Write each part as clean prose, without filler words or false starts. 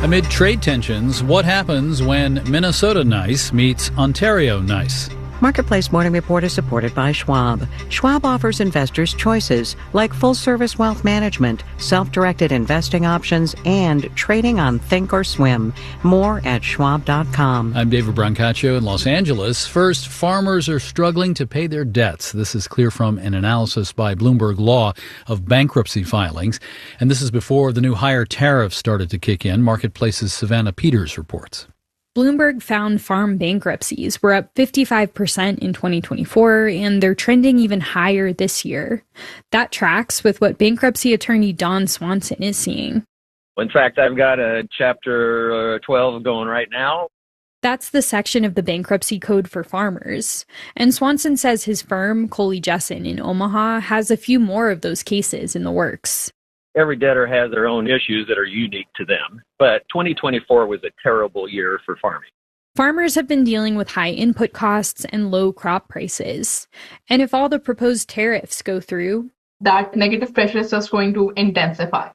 Amid trade tensions, what happens when Minnesota nice meets Ontario nice? Marketplace Morning Report is supported by Schwab. Schwab offers investors choices like full-service wealth management, self-directed investing options, and trading on Think or Swim. More at schwab.com. I'm David Brancaccio in Los Angeles. First, farmers are struggling to pay their debts. This is clear from an analysis by Bloomberg Law of bankruptcy filings. And this is before the new higher tariffs started to kick in. Marketplace's Savannah Peters reports. Bloomberg found farm bankruptcies were up 55% in 2024, and they're trending even higher this year. That tracks with what bankruptcy attorney Don Swanson is seeing. In fact, I've got a Chapter 12 going right now. That's the section of the bankruptcy code for farmers. And Swanson says his firm, Coley Jessen in Omaha, has a few more of those cases in the works. Every debtor has their own issues that are unique to them. But 2024 was a terrible year for farming. Farmers have been dealing with high input costs and low crop prices. And if all the proposed tariffs go through, that negative pressure is just going to intensify.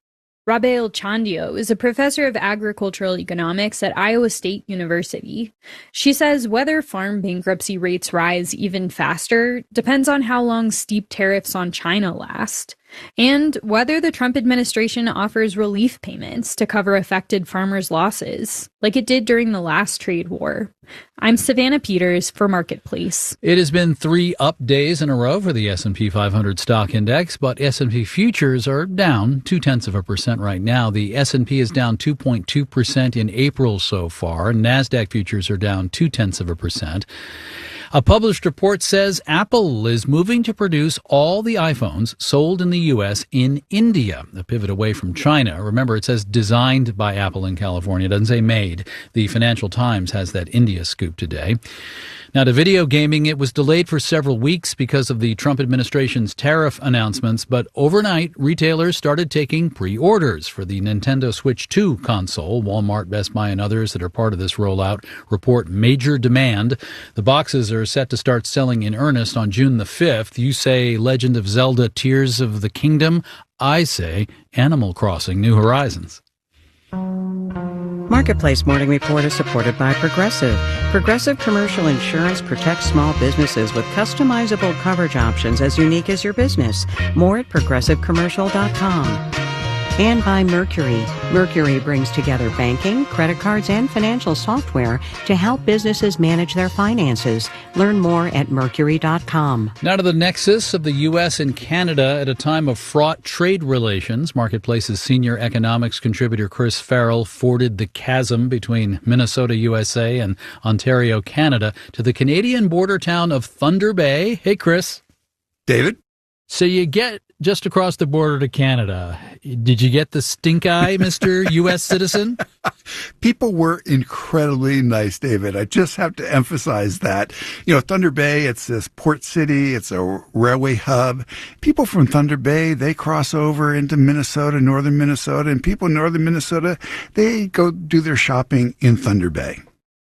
Rabail Chandio is a professor of agricultural economics at Iowa State University. She says whether farm bankruptcy rates rise even faster depends on how long steep tariffs on China last, and whether the Trump administration offers relief payments to cover affected farmers' losses, like it did during the last trade war. I'm Savannah Peters for Marketplace. It has been 3 up days in a row for the S&P 500 stock index, but S&P futures are down 0.2% right now. The S&P is down 2.2% in April so far. NASDAQ futures are down 0.2%. A published report says Apple is moving to produce all the iPhones sold in the U.S. in India, a pivot away from China. Remember, it says designed by Apple in California. It doesn't say made. The Financial Times has that India scoop today. Now, to video gaming, it was delayed for several weeks because of the Trump administration's tariff announcements, but overnight, retailers started taking pre-orders for the Nintendo Switch 2 console. Walmart, Best Buy, and others that are part of this rollout report major demand. The boxes are set to start selling in earnest on June the 5th. You say Legend of Zelda Tears of the Kingdom. I say Animal Crossing New Horizons. Marketplace Morning Report is supported by Progressive. Progressive Commercial Insurance protects small businesses with customizable coverage options as unique as your business. More at progressivecommercial.com. And by Mercury. Mercury brings together banking, credit cards, and financial software to help businesses manage their finances. Learn more at mercury.com. Now to the nexus of the U.S. and Canada at a time of fraught trade relations. Marketplace's senior economics contributor Chris Farrell forded the chasm between Minnesota, USA and Ontario, Canada to the Canadian border town of Thunder Bay. Hey, Chris. David? So you get just across the border to Canada. Did you get the stink eye, Mr. U.S. citizen? People were incredibly nice, David. I just have to emphasize that. You know, Thunder Bay, it's this port city. It's a railway hub. People from Thunder Bay, they cross over into Minnesota, northern Minnesota, and people in northern Minnesota, they go do their shopping in Thunder Bay.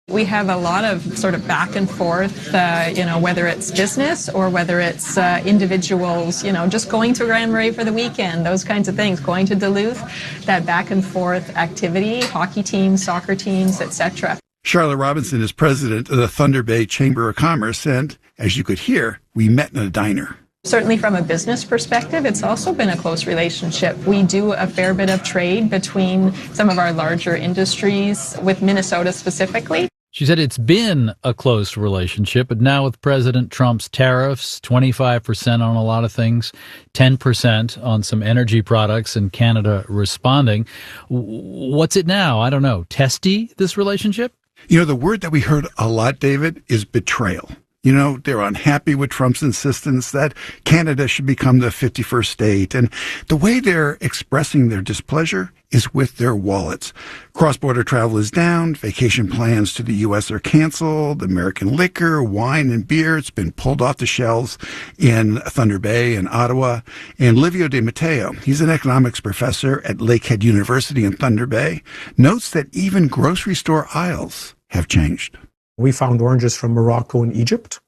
We have a lot of sort of back and forth, whether it's business or whether it's individuals, just going to Grand Marais for the weekend, those kinds of things, going to Duluth, that back and forth activity, hockey teams, soccer teams, etc. Charlotte Robinson is president of the Thunder Bay Chamber of Commerce, and as you could hear, we met in a diner. Certainly from a business perspective, it's also been a close relationship. We do a fair bit of trade between some of our larger industries with Minnesota specifically. She said it's been a close relationship, but now with President Trump's tariffs, 25% on a lot of things, 10% on some energy products, and Canada responding. What's it now? I don't know. Testy, this relationship? You know, the word that we heard a lot, David, is betrayal. You know, they're unhappy with Trump's insistence that Canada should become the 51st state. And the way they're expressing their displeasure is with their wallets. Cross-border travel is down. Vacation plans to the U.S. are canceled. American liquor, wine, and beer, it's been pulled off the shelves in Thunder Bay and Ottawa. And Livio De Matteo, he's an economics professor at Lakehead University in Thunder Bay, notes that even grocery store aisles have changed. We found oranges from Morocco and Egypt.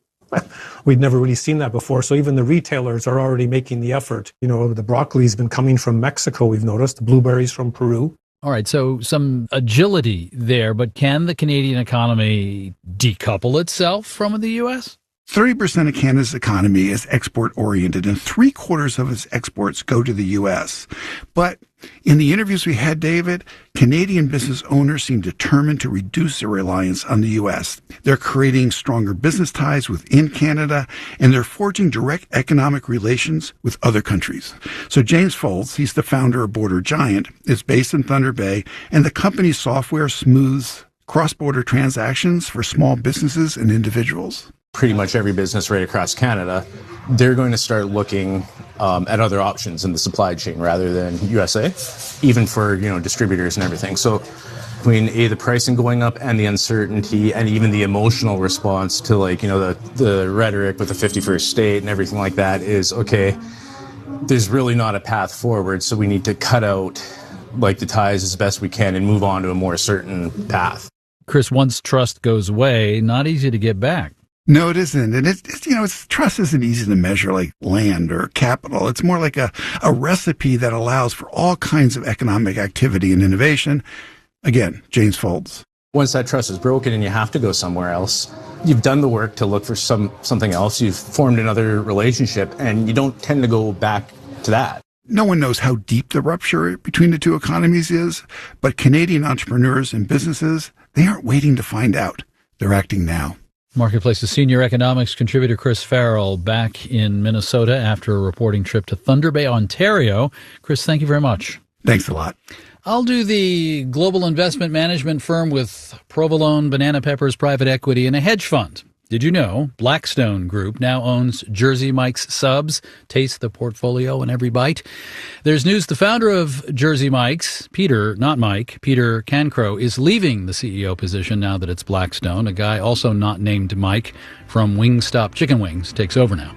We'd never really seen that before. So even the retailers are already making the effort. You know, the broccoli's been coming from Mexico, we've noticed, the blueberries from Peru. All right, so some agility there, but can the Canadian economy decouple itself from the U.S.? 30% of Canada's economy is export-oriented, and 3/4 of its exports go to the U.S. But in the interviews we had, David, Canadian business owners seem determined to reduce their reliance on the U.S. They're creating stronger business ties within Canada, and they're forging direct economic relations with other countries. So James Folds, he's the founder of Border Giant, is based in Thunder Bay, and the company's software smooths cross-border transactions for small businesses and individuals. Pretty much every business right across Canada, they're going to start looking at other options in the supply chain rather than USA, even for, distributors and everything. So between the pricing going up and the uncertainty and even the emotional response to the rhetoric with the 51st state and everything like that is, okay, there's really not a path forward. So we need to cut out the ties as best we can and move on to a more certain path. Chris, once trust goes away, not easy to get back. No, it isn't. And it's trust isn't easy to measure like land or capital. It's more like a recipe that allows for all kinds of economic activity and innovation. Again, James Folds. Once that trust is broken and you have to go somewhere else, you've done the work to look for something else. You've formed another relationship and you don't tend to go back to that. No one knows how deep the rupture between the two economies is, but Canadian entrepreneurs and businesses, they aren't waiting to find out. They're acting now. Marketplace's senior economics contributor Chris Farrell back in Minnesota after a reporting trip to Thunder Bay, Ontario. Chris, thank you very much. Thanks a lot. I'll do the global investment management firm with Provolone, Banana Peppers Private Equity, and a hedge fund. Did you know Blackstone Group now owns Jersey Mike's Subs? Taste the portfolio in every bite. There's news the founder of Jersey Mike's, Peter Cancro, is leaving the CEO position now that it's Blackstone. A guy also not named Mike from Wingstop Chicken Wings takes over now.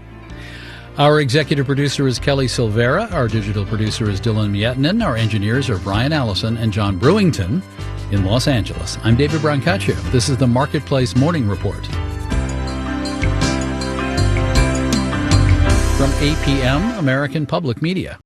Our executive producer is Kelly Silvera. Our digital producer is Dylan Mietinen. Our engineers are Brian Allison and John Brewington in Los Angeles. I'm David Brancaccio. This is the Marketplace Morning Report. From APM, American Public Media.